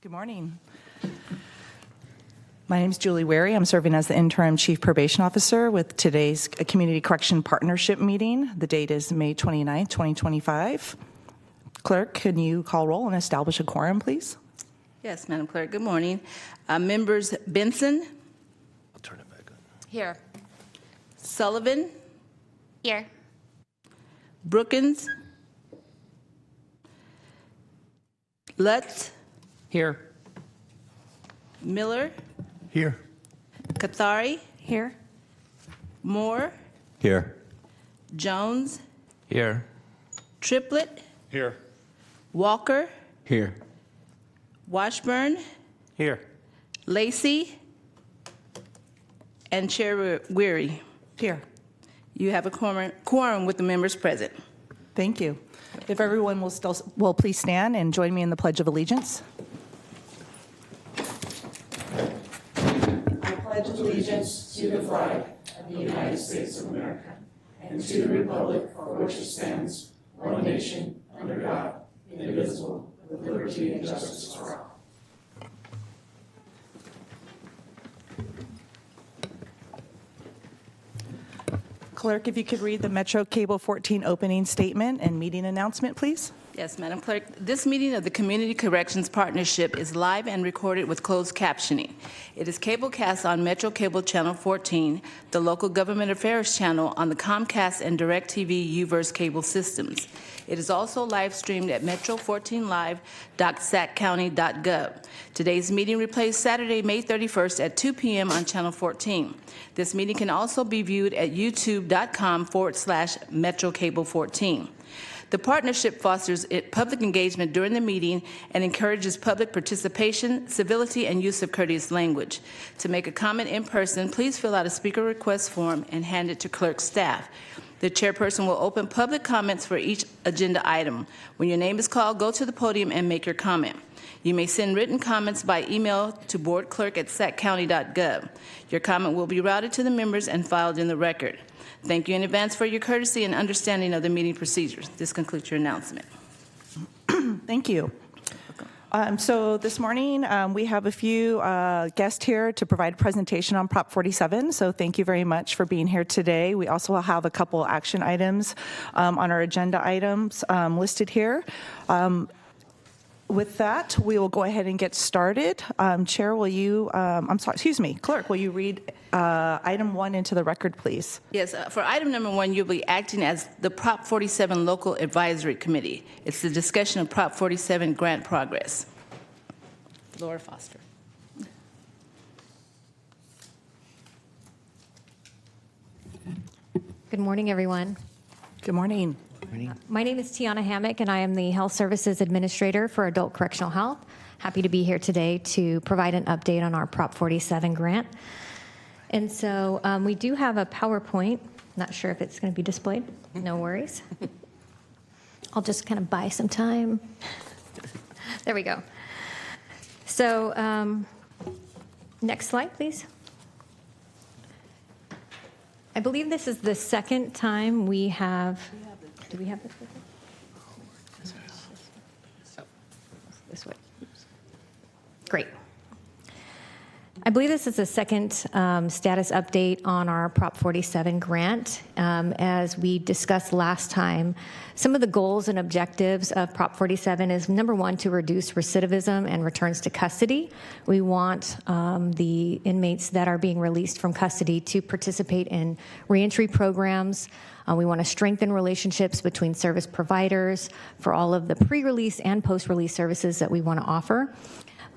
Good morning. My name is Julie Wary. I'm serving as the interim chief probation officer with today's Community Correction Partnership meeting. The date is May 29, 2025. Clerk, can you call roll and establish a quorum, please? Yes, Madam Clerk. Good morning. Members Benson, I'll turn it back on. Here. Sullivan, Here. Brookins, Lutz, Here. Miller, Here. Kathari, Here. Moore, Here. Jones, Here. Triplett, Here. Walker, Here. Washburn, Here. Lacey, and Chair Weary. Here. You have a quorum with the members present. Thank you. If everyone will please stand and join me in the Pledge of Allegiance. I pledge allegiance to the flag of the United States of America and to the republic for which it stands, one nation, under God, indivisible, with liberty and justice for all. Clerk, if you could read the Metro Cable 14 opening statement and meeting announcement, please. Yes, Madam Clerk. This meeting of the Community Corrections Partnership is live and recorded with closed captioning. It is cablecast on Metro Cable Channel 14, the local government affairs channel on the Comcast and DirecTV UVerse cable systems. It is also live streamed at metro14live.saccounty.gov. Today's meeting replays Saturday, May 31st at 2 p.m. on Channel 14. This meeting can also be viewed at youtube.com/Metro Cable 14. The partnership fosters public engagement during the meeting and encourages public participation, civility, and use of courteous language. To make a comment in person, please fill out a speaker request form and hand it to clerk staff. The chairperson will open public comments for each agenda item. When your name is called, go to the podium and make your comment. You may send written comments by email to boardclerk@saccounty.gov. Your comment will be routed to the members and filed in the record. Thank you in advance for your courtesy and understanding of the meeting procedures. This concludes your announcement. Thank you. So this morning, we have a few guests here to provide a presentation on Prop 47. So thank you very much for being here today. We also have a couple action items on our agenda items listed here. With that, we will go ahead and get started. Chair, will you, Clerk, will you read item 1 into the record, please? Yes, for item number 1, you'll be acting as the Prop 47 Local Advisory Committee. It's the discussion of Prop 47 grant progress. Laura Foster. Good morning, everyone. Good morning. My name is Tiana Hammock, and I am the Health Services Administrator for Adult Correctional Health. Happy to be here today to provide an update on our Prop 47 grant. And so we do have a PowerPoint. Not sure if it's going to be displayed. No worries. I'll just kind of buy some time. There we go. So next slide, please. I believe this is the second time we have. Do we have this with us? This way. Great. I believe this is the second status update on our Prop 47 grant. As we discussed last time, some of the goals and objectives of Prop 47 is, number one, to reduce recidivism and returns to custody. We want the inmates that are being released from custody to participate in reentry programs. We want to strengthen relationships between service providers for all of the pre-release and post-release services that we want to offer.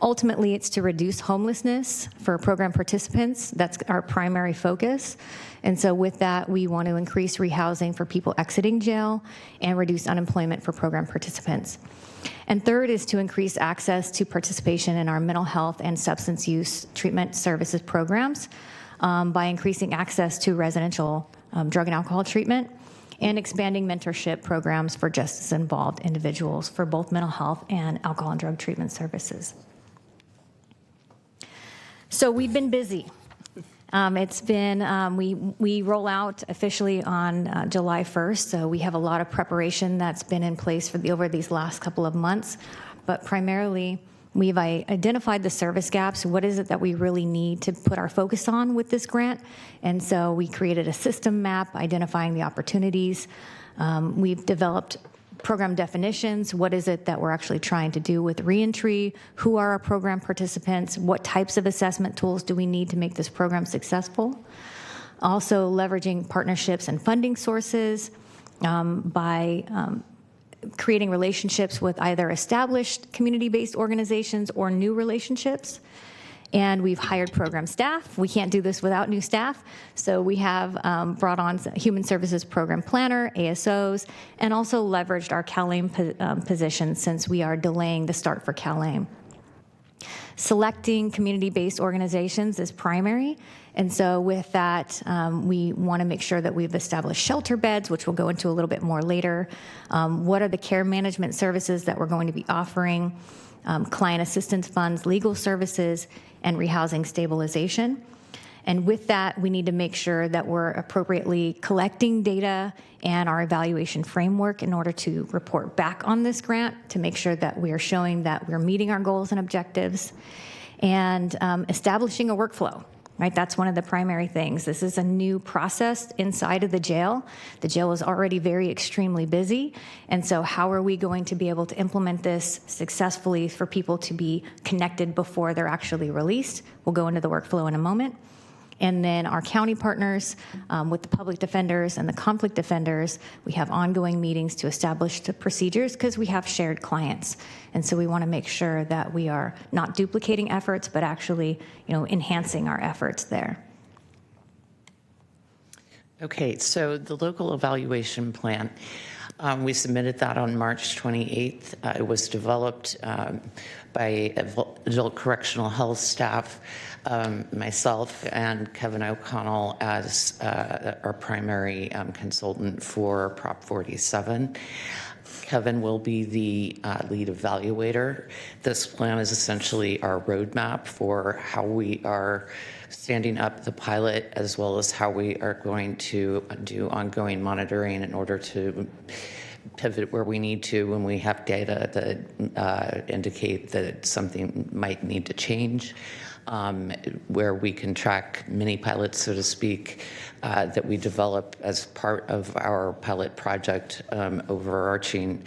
Ultimately, it's to reduce homelessness for program participants. That's our primary focus. And so with that, we want to increase rehousing for people exiting jail and reduce unemployment for program participants. And third is to increase access to participation in our mental health and substance use treatment services programs by increasing access to residential drug and alcohol treatment and expanding mentorship programs for justice-involved individuals for both mental health and alcohol and drug treatment services. So we've been busy. It's been, we roll out officially on July 1st, so we have a lot of preparation that's been in place for over these last couple of months, but primarily We've identified the service gaps. What is it that we really need to put our focus on with this grant? And so we created a system map identifying the opportunities. We've developed program definitions. What is it that we're actually trying to do with reentry? Who are our program participants? What types of assessment tools do we need to make this program successful? Also leveraging partnerships and funding sources by creating relationships with either established community-based organizations or new relationships. And we've hired program staff. We can't do this without new staff. So we have brought on human services program planner, ASOs, and also leveraged our CalAIM position since we are delaying the start for CalAIM. Selecting community-based organizations is primary. And so with that, we want to make sure that we've established shelter beds, which we'll go into a little bit more later. What are the care management services that we're going to be offering? Client assistance funds, legal services, and rehousing stabilization. And with that, we need to make sure that we're appropriately collecting data and our evaluation framework in order to report back on this grant to make sure that we are showing that we're meeting our goals and objectives, and establishing a workflow. Right, that's one of the primary things. This is a new process inside of the jail. The jail is already very extremely busy, and so how are we going to be able to implement this successfully for people to be connected before they're actually released? We'll go into the workflow in a moment. And then our county partners with the public defenders and the conflict defenders, we have ongoing meetings to establish the procedures because we have shared clients. And so we want to make sure that we are not duplicating efforts, but actually, enhancing our efforts there. Okay, so the local evaluation plan, we submitted that on March 28th. It was developed by adult correctional health staff, myself and Kevin O'Connell as our primary consultant for Prop 47. Kevin will be the lead evaluator. This plan is essentially our roadmap for how we are standing up the pilot, as well as how we are going to do ongoing monitoring in order to pivot where we need to when we have data that indicate that something might need to change, where we can track mini pilots, so to speak, that we develop as part of our pilot project overarching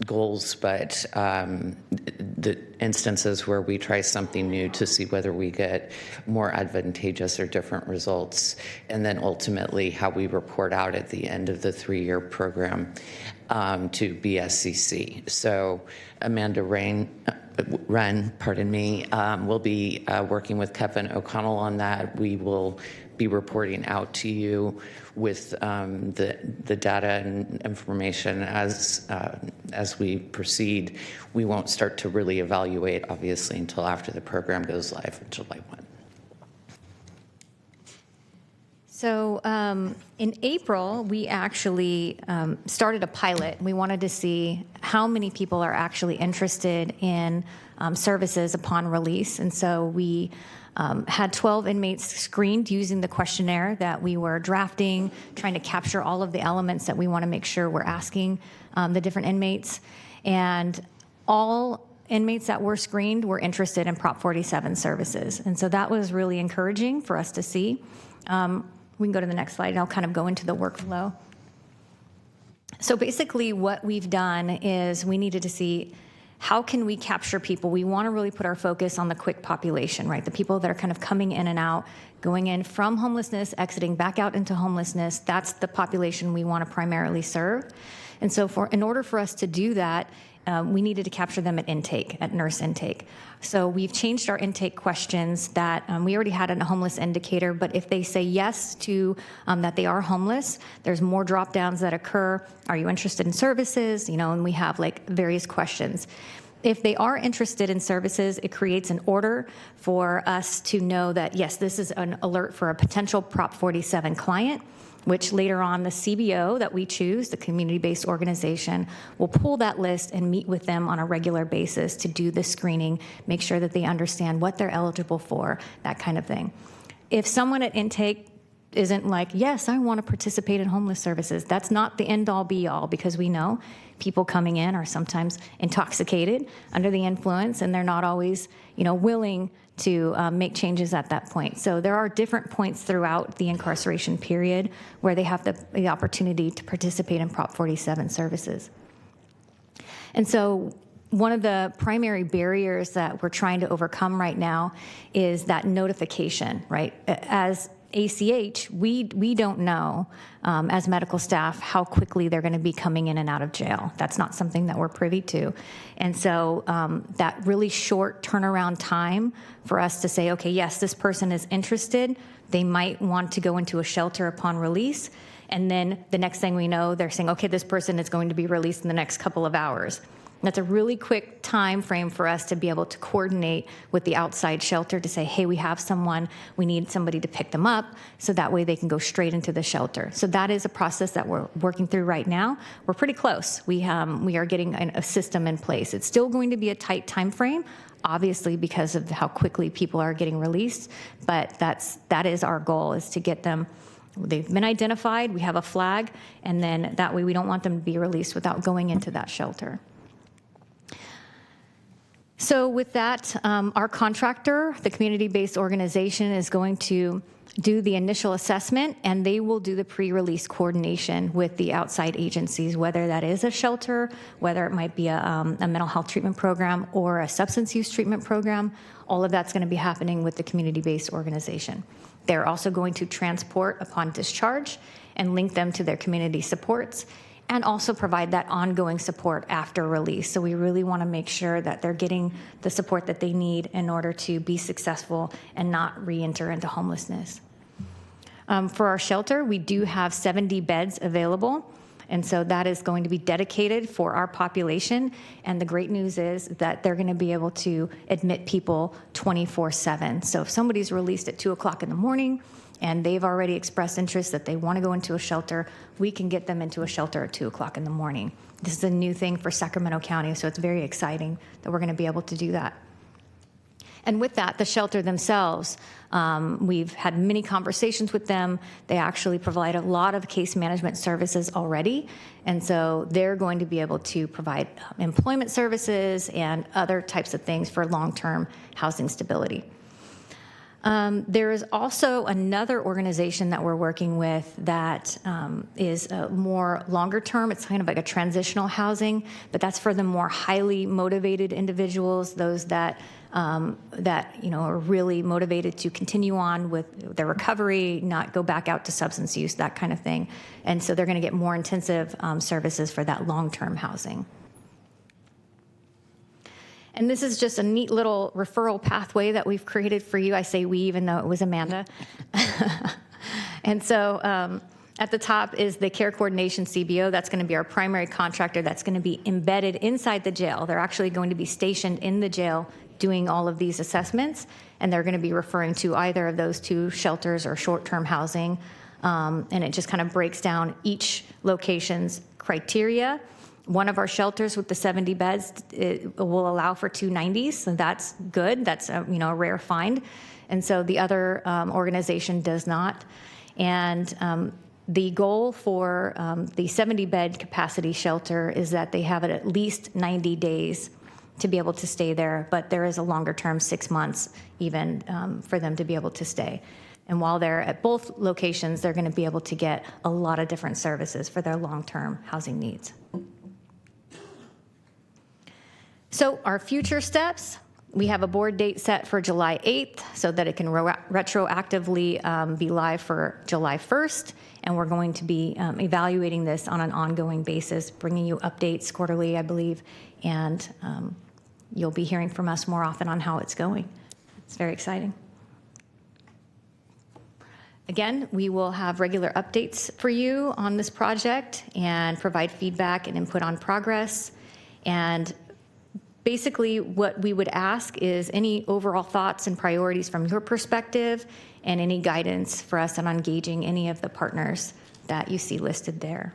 goals, but the instances where we try something new to see whether we get more advantageous or different results, and then ultimately how we report out at the end of the 3-year program to BSCC. So Amanda Wren, will be working with Kevin O'Connell on that. We will be reporting out to you with the data and information as we proceed. We won't start to really evaluate, obviously, until after the program goes live on July 1. So in April, we actually started a pilot. We wanted to see how many people are actually interested in services upon release. And so we had 12 inmates screened using the questionnaire that we were drafting, trying to capture all of the elements that we want to make sure we're asking the different inmates. And all inmates that were screened were interested in Prop 47 services. And so that was really encouraging for us to see. We can go to the next slide, and I'll kind of go into the workflow. So basically what we've done is we needed to see how can we capture people. We want to really put our focus on the quick population, right? The people that are kind of coming in and out, going in from homelessness, exiting back out into homelessness. That's the population we want to primarily serve. And so in order for us to do that, we needed to capture them at intake, at nurse intake. So we've changed our intake questions that we already had a homeless indicator, but if they say yes to that they are homeless, there's more drop downs that occur. Are you interested in services? And we have like various questions. If they are interested in services, it creates an order for us to know that, yes, this is an alert for a potential Prop 47 client, which later on the CBO that we choose, the community-based organization, will pull that list and meet with them on a regular basis to do the screening, make sure that they understand what they're eligible for, that kind of thing. If someone at intake isn't like, yes, I want to participate in homeless services. That's not the end all be all, because we know people coming in are sometimes intoxicated, under the influence, and they're not always, willing to make changes at that point. So there are different points throughout the incarceration period where they have the opportunity to participate in Prop 47 services. And so one of the primary barriers that we're trying to overcome right now is that notification, right? As ACH, we don't know as medical staff how quickly they're going to be coming in and out of jail. That's not something that we're privy to. And so that really short turnaround time for us to say, okay, yes, this person is interested. They might want to go into a shelter upon release. And then the next thing we know, they're saying, okay, this person is going to be released in the next couple of hours. That's a really quick time frame for us to be able to coordinate with the outside shelter to say, hey, we have someone, we need somebody to pick them up, so that way they can go straight into the shelter. So that is a process that we're working through right now. We're pretty close. We are getting a system in place. It's still going to be a tight time frame, obviously, because of how quickly people are getting released, but that is our goal, is to get them. They've been identified, we have a flag, and then that way we don't want them to be released without going into that shelter. So with that, our contractor, the community-based organization, is going to do the initial assessment, and they will do the pre-release coordination with the outside agencies, whether that is a shelter, whether it might be a mental health treatment program or a substance use treatment program. All of that's going to be happening with the community-based organization. They're also going to transport upon discharge and link them to their community supports, and also provide that ongoing support after release. So we really want to make sure that they're getting the support that they need in order to be successful and not re-enter into homelessness. For our shelter, we do have 70 beds available, and so that is going to be dedicated for our population. And the great news is that they're going to be able to admit people 24/7. So if somebody's released at 2 o'clock in the morning, and they've already expressed interest that they want to go into a shelter, we can get them into a shelter at 2 o'clock in the morning. This is a new thing for Sacramento County, so it's very exciting that we're going to be able to do that. And with that, the shelter themselves, we've had many conversations with them. They actually provide a lot of case management services already, and so they're going to be able to provide employment services and other types of things for long-term housing stability. There is also another organization that we're working with that is more longer term. It's kind of like a transitional housing, but that's for the more highly motivated individuals, those that are really motivated to continue on with their recovery, not go back out to substance use, that kind of thing. And so they're going to get more intensive services for that long-term housing. And this is just a neat little referral pathway that we've created for you. I say we, even though it was Amanda. And so at the top is the Care Coordination CBO. That's going to be our primary contractor. That's going to be embedded inside the jail. They're actually going to be stationed in the jail doing all of these assessments, and they're going to be referring to either of those two shelters or short-term housing. And it just kind of breaks down each location's criteria. One of our shelters with the 70 beds, it will allow for 290s, so that's good. That's a rare find. And so the other organization does not. And the goal for the 70-bed capacity shelter is that they have it at least 90 days to be able to stay there, but there is a longer term, 6 months even, for them to be able to stay. And while they're at both locations, they're going to be able to get a lot of different services for their long-term housing needs. So our future steps, we have a board date set for July 8th so that it can retroactively be live for July 1st. And we're going to be evaluating this on an ongoing basis, bringing you updates quarterly, I believe. And you'll be hearing from us more often on how it's going. It's very exciting. Again, we will have regular updates for you on this project and provide feedback and input on progress. And basically, what we would ask is any overall thoughts and priorities from your perspective and any guidance for us on engaging any of the partners that you see listed there.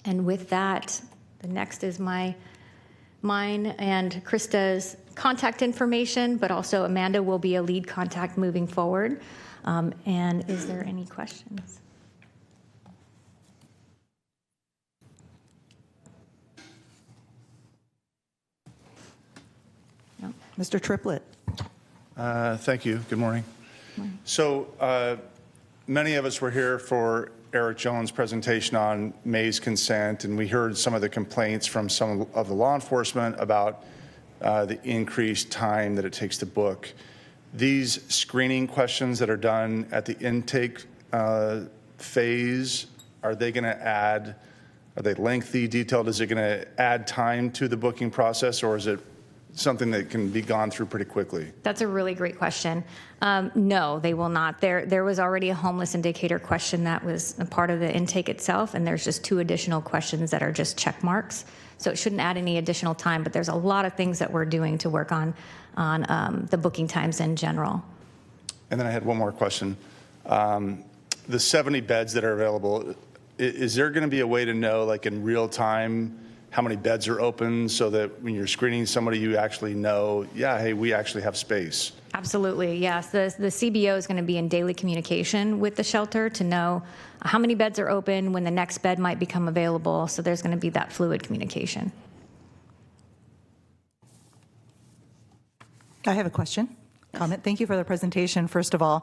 And with that, the next is mine and Krista's contact information, but also Amanda will be a lead contact moving forward. And is there any questions? No. Mr. Triplett. Thank you. Good morning. So many of us were here for Eric Jones' presentation on May's consent, and we heard some of the complaints from some of the law enforcement about the increased time that it takes to book. These screening questions that are done at the intake phase, are they lengthy, detailed? Is it going to add time to the booking process, or is it something that can be gone through pretty quickly? That's a really great question. No, they will not. There was already a homeless indicator question that was a part of the intake itself, and there's just 2 additional questions that are just check marks. So it shouldn't add any additional time, but there's a lot of things that we're doing to work on the booking times in general. And then I had one more question. The 70 beds that are available, is there going to be a way to know, like in real time, how many beds are open so that when you're screening somebody, you actually know, yeah, hey, we actually have space? Absolutely, yes. The CBO is going to be in daily communication with the shelter to know how many beds are open, when the next bed might become available. So there's going to be that fluid communication. I have a question. Comment. Thank you for the presentation, first of all.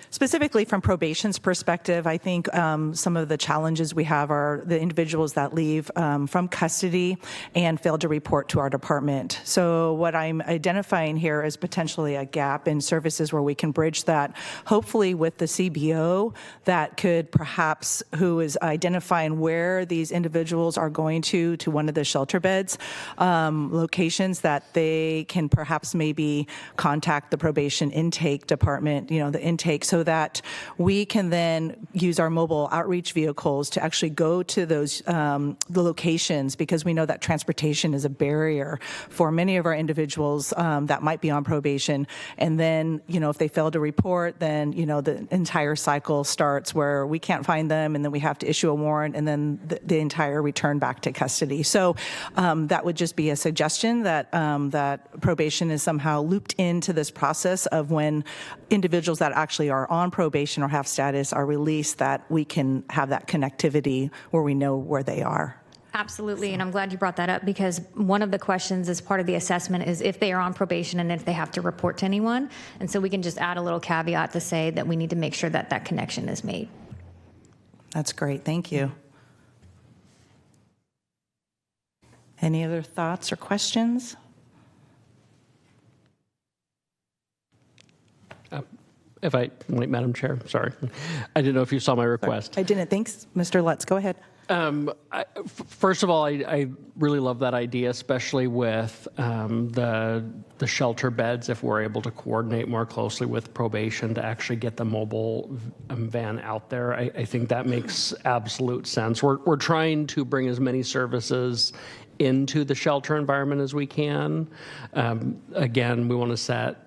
Specifically from probation's perspective, I think some of the challenges we have are the individuals that leave from custody and fail to report to our department. So what I'm identifying here is potentially a gap in services where we can bridge that, hopefully with the CBO that could perhaps, who is identifying where these individuals are going to one of the shelter beds, locations that they can perhaps maybe contact the probation intake department, the intake, so that we can then use our mobile outreach vehicles to actually go to those the locations, because we know that transportation is a barrier for many of our individuals that might be on probation. And then, if they fail to report, then, the entire cycle starts where we can't find them, and then we have to issue a warrant, and then the entire return back to custody. So that would just be a suggestion that that probation is somehow looped into this process of when individuals that actually are on probation or have status are released, that we can have that connectivity where we know where they are. Absolutely, and I'm glad you brought that up, because one of the questions as part of the assessment is if they are on probation and if they have to report to anyone. And so we can just add a little caveat to say that we need to make sure that that connection is made. That's great. Thank you. Any other thoughts or questions? Wait, Madam Chair, sorry. I didn't know if you saw my request. I didn't. Thanks, Mr. Lutz. Go ahead. First of all, I really love that idea, especially with the shelter beds, if we're able to coordinate more closely with probation to actually get the mobile van out there. I think that makes absolute sense. We're trying to bring as many services into the shelter environment as we can. Again, we want to set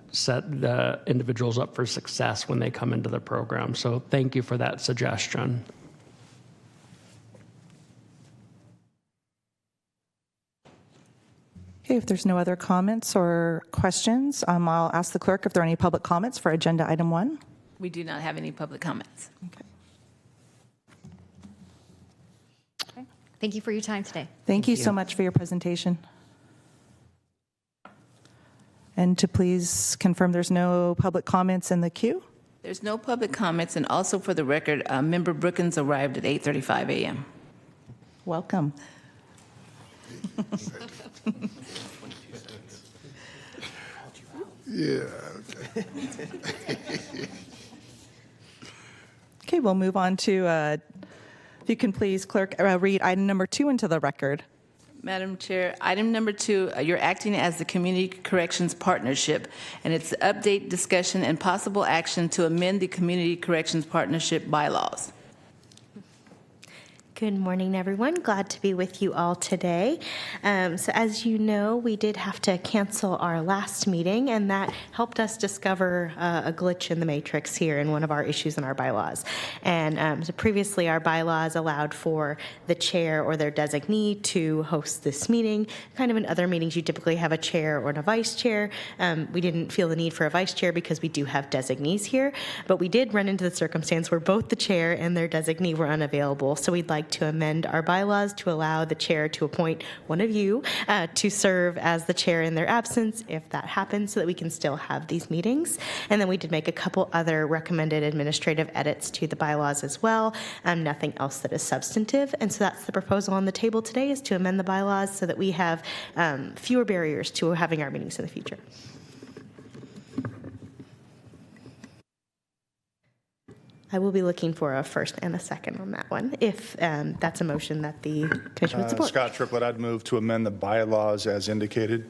the individuals up for success when they come into the program. So thank you for that suggestion. Okay, if there's no other comments or questions, I'll ask the clerk if there are any public comments for agenda item 1. We do not have any public comments. Okay. Thank you for your time today. Thank you so much for your presentation. And to please confirm there's no public comments in the queue? There's no public comments, and also for the record, Member Brookins arrived at 8:35 a.m. Welcome. Yeah. Okay, we'll move on to, if you can please, clerk, read item number 2 into the record. Madam Chair, item number 2, you're acting as the Community Corrections Partnership, and it's the update, discussion, and possible action to amend the Community Corrections Partnership bylaws. Good morning, everyone. Glad to be with you all today. So as you know, we did have to cancel our last meeting, and that helped us discover a glitch in the matrix here in one of our issues in our bylaws. And so previously, our bylaws allowed for the chair or their designee to host this meeting. Kind of in other meetings, you typically have a chair or a vice chair. We didn't feel the need for a vice chair because we do have designees here, but we did run into the circumstance where both the chair and their designee were unavailable. So we'd like to amend our bylaws to allow the chair to appoint one of you to serve as the chair in their absence if that happens, so that we can still have these meetings. And then we did make a couple other recommended administrative edits to the bylaws as well. Nothing else that is substantive. And so that's the proposal on the table today, is to amend the bylaws so that we have fewer barriers to having our meetings in the future. I will be looking for a first and a second on that one, if that's a motion that the commission would support. Scott Triplett, I'd move to amend the bylaws as indicated.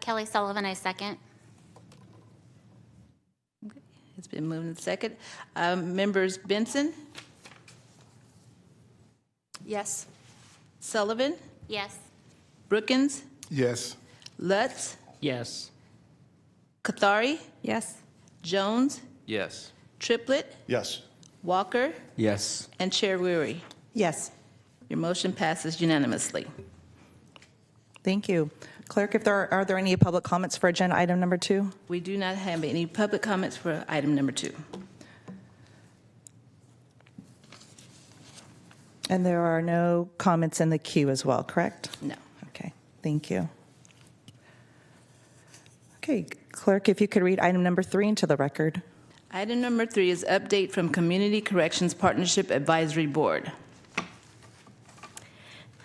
Kelly Sullivan, I second. It's been moved and second. Members Benson, Yes. Sullivan, Yes. Brookins, Yes. Lutz, Yes. Kathari, Yes. Jones, Yes. Triplett, Yes. Walker, Yes. and Chair Weary. Yes. Your motion passes unanimously. Thank you. Clerk, if are there any public comments for agenda item number 2? We do not have any public comments for item number 2. And there are no comments in the queue as well, correct? No. Okay, thank you. Okay, clerk, if you could read item number 3 into the record. Item number 3 is update from Community Corrections Partnership Advisory Board.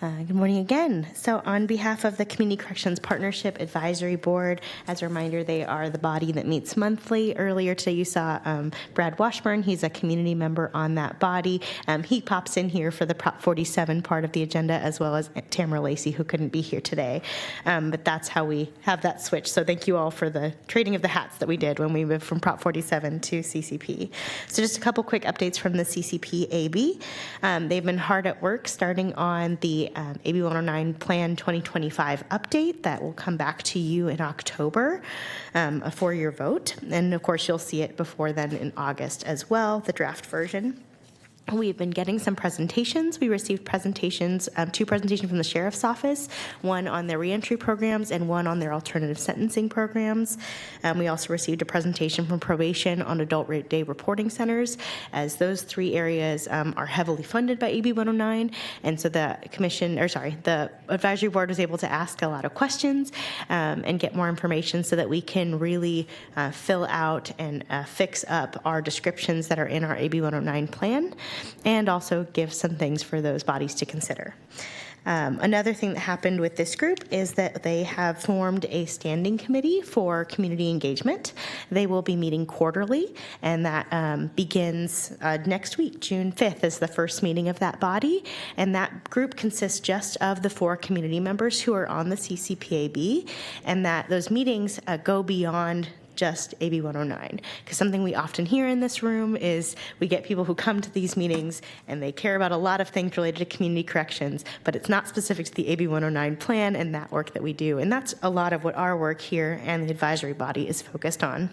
Good morning again. So on behalf of the Community Corrections Partnership Advisory Board, as a reminder, they are the body that meets monthly. Earlier today you saw Brad Washburn. He's a community member on that body. He pops in here for the Prop 47 part of the agenda, as well as Tamara Lacey, who couldn't be here today. But that's how we have that switch. So thank you all for the trading of the hats that we did when we moved from Prop 47 to CCP. So just a couple quick updates from the CCP AB. They've been hard at work starting on the AB 109 Plan 2025 update that will come back to you in October for your vote. And of course, you'll see it before then in August as well, the draft version. We've been getting some presentations. We received presentations, 2 presentations from the Sheriff's Office, one on their reentry programs and one on their alternative sentencing programs. We also received a presentation from Probation on adult day reporting centers, as those 3 areas are heavily funded by AB 109. And so the the advisory board was able to ask a lot of questions and get more information so that we can really fill out and fix up our descriptions that are in our AB 109 plan, and also give some things for those bodies to consider. Another thing that happened with this group is that they have formed a standing committee for community engagement. They will be meeting quarterly, and that begins next week. June 5th is the first meeting of that body, and that group consists just of the 4 community members who are on the CCPAB, and that those meetings go beyond just AB 109, because something we often hear in this room is we get people who come to these meetings and they care about a lot of things related to community corrections, but it's not specific to the AB 109 plan and that work that we do. And that's a lot of what our work here and the advisory body is focused on.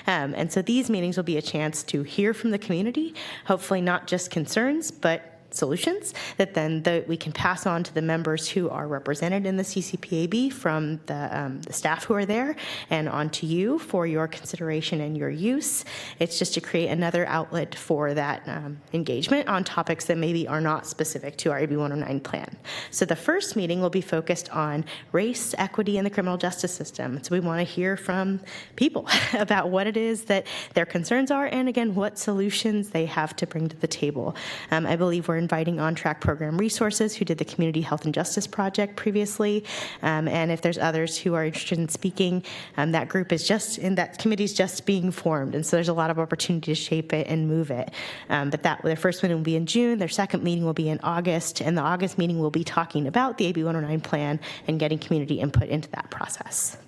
And so these meetings will be a chance to hear from the community, hopefully not just concerns, but solutions that then we can pass on to the members who are represented in the CCPAB from the staff who are there, and on to you for your consideration and your use. It's just to create another outlet for that engagement on topics that maybe are not specific to our AB 109 plan. So the first meeting will be focused on race, equity, and the criminal justice system. So we want to hear from people about what it is that their concerns are, and again, what solutions they have to bring to the table. I believe we're inviting On Track Program Resources, who did the Community Health and Justice Project previously. And if there's others who are interested in speaking, that group is that committee's just being formed. And so there's a lot of opportunity to shape it and move it. But their first meeting will be in June, their second meeting will be in August, and the August meeting will be talking about the AB 109 plan and getting community input into that process.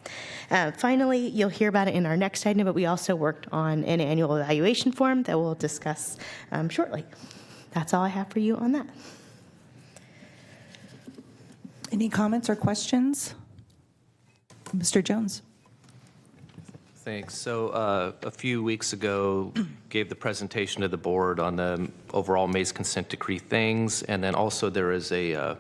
Finally, you'll hear about it in our next item, but we also worked on an annual evaluation form that we'll discuss shortly. that's all I have for you on that. Any comments or questions? Mr. Jones? Thanks. So a few weeks ago, gave the presentation to the board on the overall Mays consent decree things, and then also there is a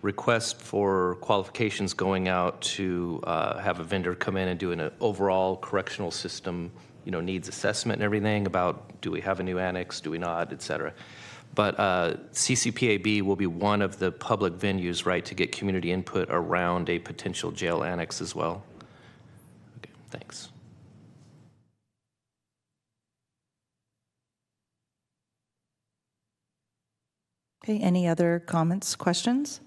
request for qualifications going out to have a vendor come in and do an overall correctional system, needs assessment and everything about, do we have a new annex, do we not, et cetera. But CCPAB will be one of the public venues, right, to get community input around a potential jail annex as well. Okay, thanks. Okay, any other comments, questions?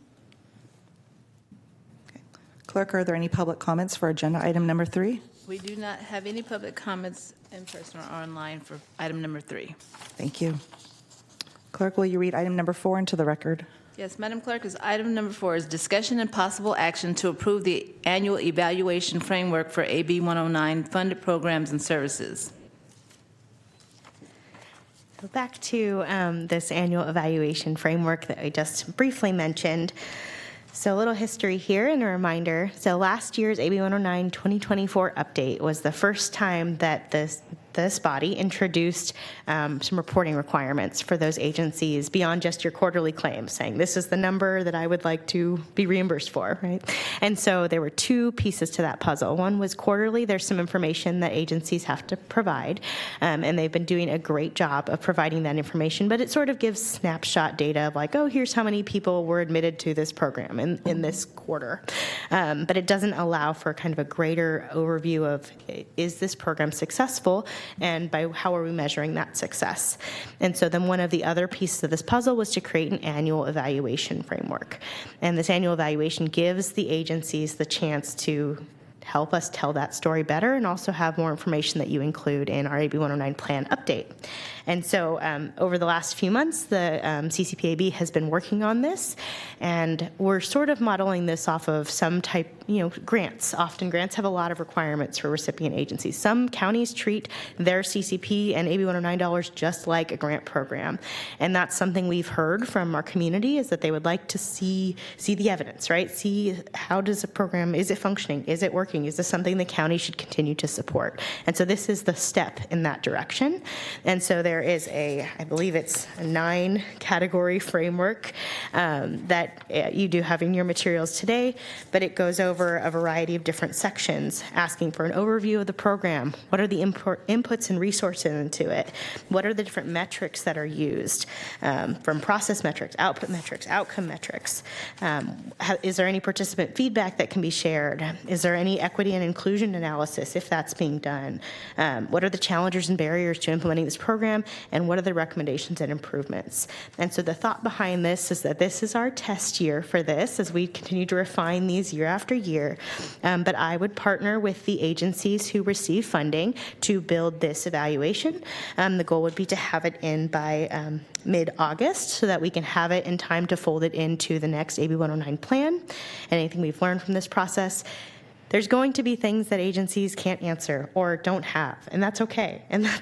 Okay. Clerk, are there any public comments for agenda item number 3? We do not have any public comments in person or online for item number 3. Thank you. Clerk, will you read item number 4 into the record? Yes, Madam Clerk, item number 4 is discussion and possible action to approve the annual evaluation framework for AB 109 funded programs and services. So back to this annual evaluation framework that I just briefly mentioned. So a little history here and a reminder. So last year's AB 109 2024 update was the first time that this body introduced some reporting requirements for those agencies beyond just your quarterly claims, saying this is the number that I would like to be reimbursed for, right? And so there were 2 pieces to that puzzle. One was quarterly. There's some information that agencies have to provide, and they've been doing a great job of providing that information, but it sort of gives snapshot data of like, oh, here's how many people were admitted to this program in this quarter. But it doesn't allow for kind of a greater overview of, is this program successful? And by how are we measuring that success? And so then one of the other pieces of this puzzle was to create an annual evaluation framework. And this annual evaluation gives the agencies the chance to help us tell that story better and also have more information that you include in our AB 109 plan update. And so over the last few months, the CCPAB has been working on this, and we're sort of modeling this off of some type, grants. Often grants have a lot of requirements for recipient agencies. Some counties treat their CCP and AB 109 dollars just like a grant program. And that's something we've heard from our community, is that they would like to see the evidence, right? See, how does a program, is it functioning? Is it working? Is this something the county should continue to support? And so this is the step in that direction. And so there is I believe it's a 9-category framework that you do have in your materials today, but it goes over a variety of different sections, asking for an overview of the program. What are the inputs and resources into it? What are the different metrics that are used, from process metrics, output metrics, outcome metrics? Is there any participant feedback that can be shared? Is there any equity and inclusion analysis, if that's being done? What are the challenges and barriers to implementing this program, and what are the recommendations and improvements? And so the thought behind this is that this is our test year for this as we continue to refine these year after year. But I would partner with the agencies who receive funding to build this evaluation. The goal would be to have it in by mid-August so that we can have it in time to fold it into the next AB 109 plan. Anything we've learned from this process, there's going to be things that agencies can't answer or don't have, and that's okay.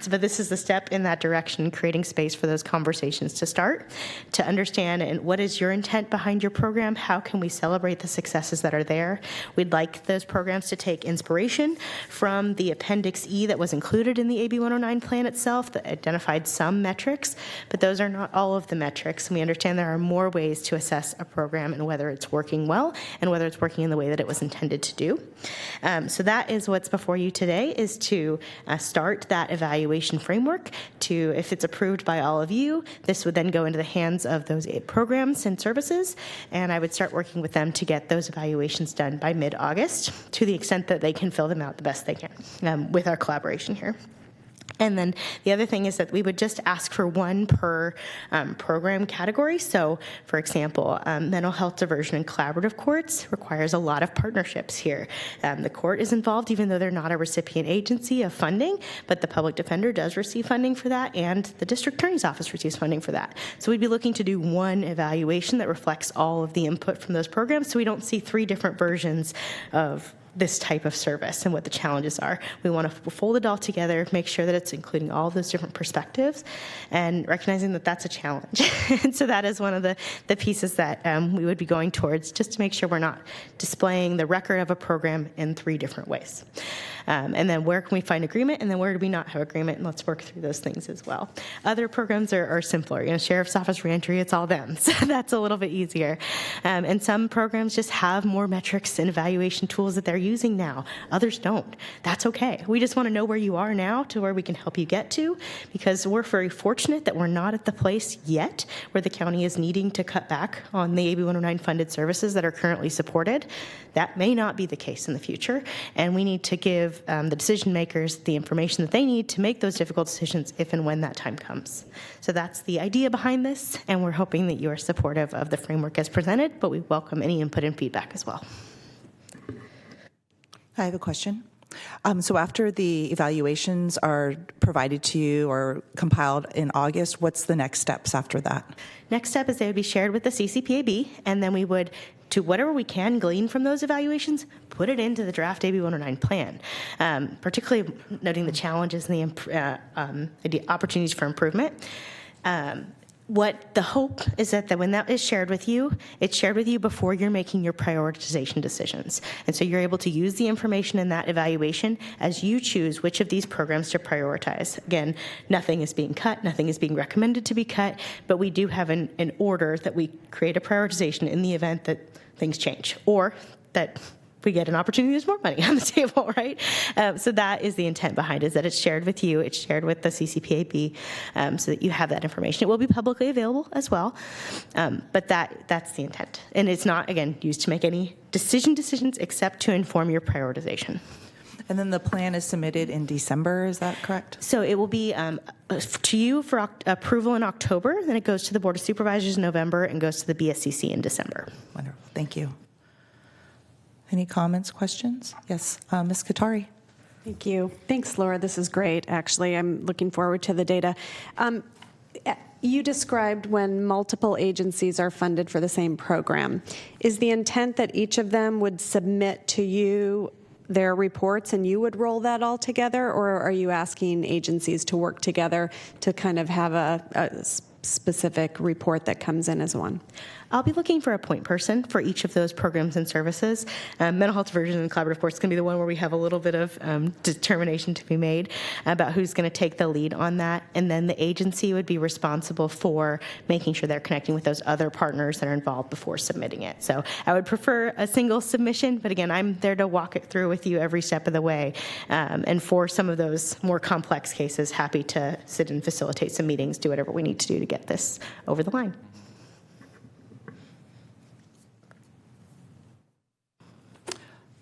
But this is the step in that direction, creating space for those conversations to start, to understand and what is your intent behind your program? How can we celebrate the successes that are there? We'd like those programs to take inspiration from the Appendix E that was included in the AB 109 plan itself that identified some metrics, but those are not all of the metrics. And we understand there are more ways to assess a program and whether it's working well and whether it's working in the way that it was intended to do. So that is what's before you today, is to start that evaluation framework. If it's approved by all of you, this would then go into the hands of those programs and services, and I would start working with them to get those evaluations done by mid-August, to the extent that they can fill them out the best they can with our collaboration here. And then the other thing is that we would just ask for one per program category. So, for example, mental health diversion and collaborative courts requires a lot of partnerships here. The court is involved, even though they're not a recipient agency of funding, but the public defender does receive funding for that, and the district attorney's office receives funding for that. So we'd be looking to do one evaluation that reflects all of the input from those programs, so we don't see 3 different versions of this type of service and what the challenges are. We want to fold it all together, make sure that it's including all those different perspectives, and recognizing that that's a challenge. And so that is one of the pieces that we would be going towards, just to make sure we're not displaying the record of a program in 3 different ways. And then where can we find agreement, and then where do we not have agreement, and let's work through those things as well. Other programs are simpler. Sheriff's Office reentry, it's all them, so that's a little bit easier. And some programs just have more metrics and evaluation tools that they're using now. Others don't. That's okay. We just want to know where you are now to where we can help you get to, because we're very fortunate that we're not at the place yet where the county is needing to cut back on the AB 109 funded services that are currently supported. That may not be the case in the future, and we need to give the decision makers the information that they need to make those difficult decisions if and when that time comes. So that's the idea behind this, and we're hoping that you are supportive of the framework as presented, but we welcome any input and feedback as well. I have a question. So after the evaluations are provided to you or compiled in August, what's the next steps after that? Next step is they would be shared with the CCPAB, and then we would, to whatever we can glean from those evaluations, put it into the draft AB 109 plan, particularly noting the challenges and the opportunities for improvement. What the hope is that when that is shared with you, it's shared with you before you're making your prioritization decisions. And so you're able to use the information in that evaluation as you choose which of these programs to prioritize. Again, nothing is being cut, nothing is being recommended to be cut, but we do have an order that we create a prioritization in the event that things change, or that we get an opportunity, there's more money on the table, right? So that is the intent behind it, is that it's shared with you, it's shared with the CCPAB, so that you have that information. It will be publicly available as well, but that's the intent. And it's not, again, used to make any decisions except to inform your prioritization. And then the plan is submitted in December, is that correct? So it will be to you for approval in October, then it goes to the Board of Supervisors in November and goes to the BSCC in December. Wonderful, thank you. Any comments, questions? Yes, Ms. Katari. Thank you. Thanks, Laura. This is great, actually. I'm looking forward to the data. You described when multiple agencies are funded for the same program. Is the intent that each of them would submit to you their reports and you would roll that all together, or are you asking agencies to work together to kind of have a specific report that comes in as one? I'll be looking for a point person for each of those programs and services. Mental health diversion and collaborative course is going to be the one where we have a little bit of determination to be made about who's going to take the lead on that. And then the agency would be responsible for making sure they're connecting with those other partners that are involved before submitting it. So I would prefer a single submission, but again, I'm there to walk it through with you every step of the way. And for some of those more complex cases, happy to sit and facilitate some meetings, do whatever we need to do to get this over the line.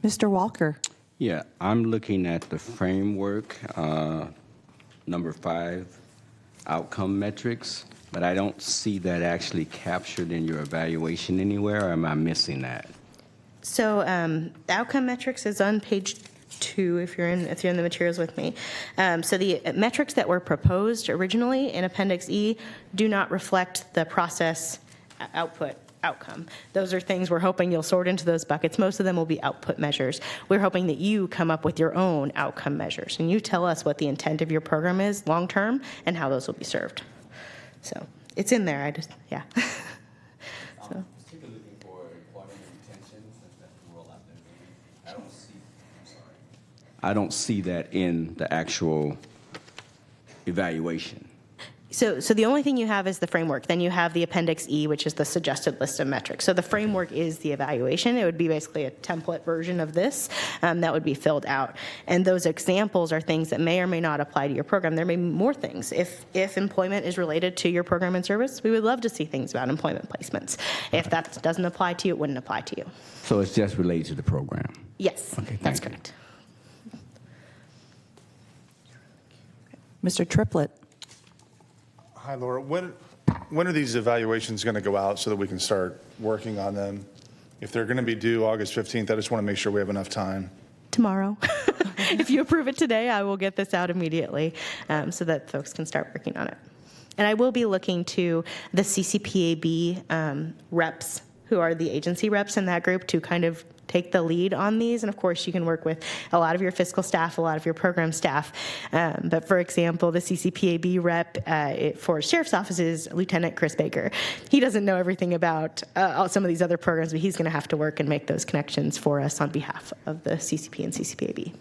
Mr. Walker. Yeah, I'm looking at the framework, number 5, outcome metrics, but I don't see that actually captured in your evaluation anywhere, or am I missing that? So outcome metrics is on page 2 if you're in the materials with me. So the metrics that were proposed originally in Appendix E do not reflect the process outcome. Those are things we're hoping you'll sort into those buckets. Most of them will be output measures. We're hoping that you come up with your own outcome measures and you tell us what the intent of your program is long term and how those will be served. So it's in there. Yeah. So. I don't see that in the actual evaluation. So the only thing you have is the framework. Then you have the Appendix E, which is the suggested list of metrics. So the framework is the evaluation. It would be basically a template version of this that would be filled out. And those examples are things that may or may not apply to your program. There may be more things. If employment is related to your program and service, we would love to see things about employment placements. If that doesn't apply to you, it wouldn't apply to you. So it's just related to the program? Yes, Okay, that's thank you. correct. Mr. Triplett. Hi, Laura. When are these evaluations going to go out so that we can start working on them? If they're going to be due August 15th, I just want to make sure we have enough time. Tomorrow. If you approve it today, I will get this out immediately so that folks can start working on it. And I will be looking to the CCPAB reps who are the agency reps in that group, to kind of take the lead on these. And of course, you can work with a lot of your fiscal staff, a lot of your program staff. But for example, the CCPAB rep for Sheriff's Office is Lieutenant Chris Baker. He doesn't know everything about some of these other programs, but he's going to have to work and make those connections for us on behalf of the CCP and CCPAB.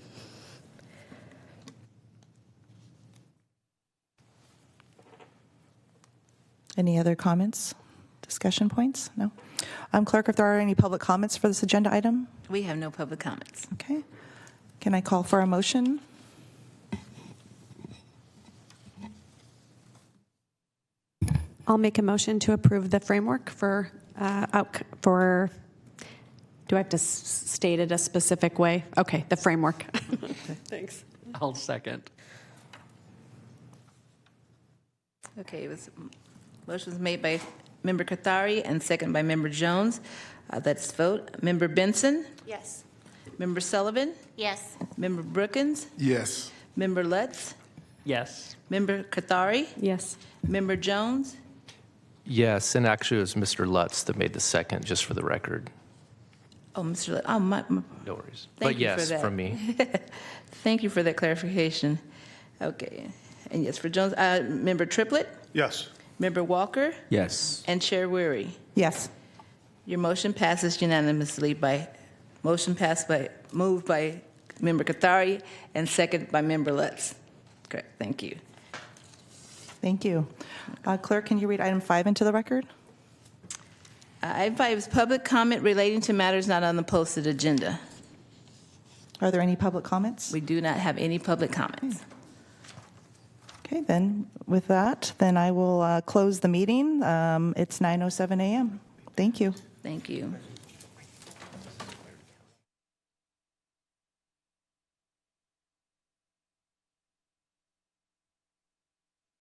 Any other comments, discussion points? No? Clerk, if there are any public comments for this agenda item? We have no public comments. Okay. Can I call for a motion? I'll make a motion to approve the framework for, do I have to state it a specific way? Okay, the framework. Thanks. I'll second. Okay, motion was made by Member Kathari and second by Member Jones. Let's vote. Member Benson? Yes. Member Sullivan? Yes. Member Brookins? Yes. Member Lutz? Yes. Member Kathari? Yes. Member Jones? Yes, and actually it was Mr. Lutz that made the second, just for the record. Oh, Mr. Lutz. Oh, No worries. Thank But you for yes, that. from me. Thank you for that clarification. Okay. And yes, for Jones, Member Triplett? Yes. Member Walker? Yes. And Chair Weary? Yes. Your motion passes unanimously moved by Member Kathari and second by Member Lutz. Correct. Thank you. Thank you. Clerk, can you read item 5 into the record? Item 5 is public comment relating to matters not on the posted agenda. Are there any public comments? We do not have any public comments. Okay, then with that, then I will close the meeting. It's 9:07 a.m. Thank you. Thank you.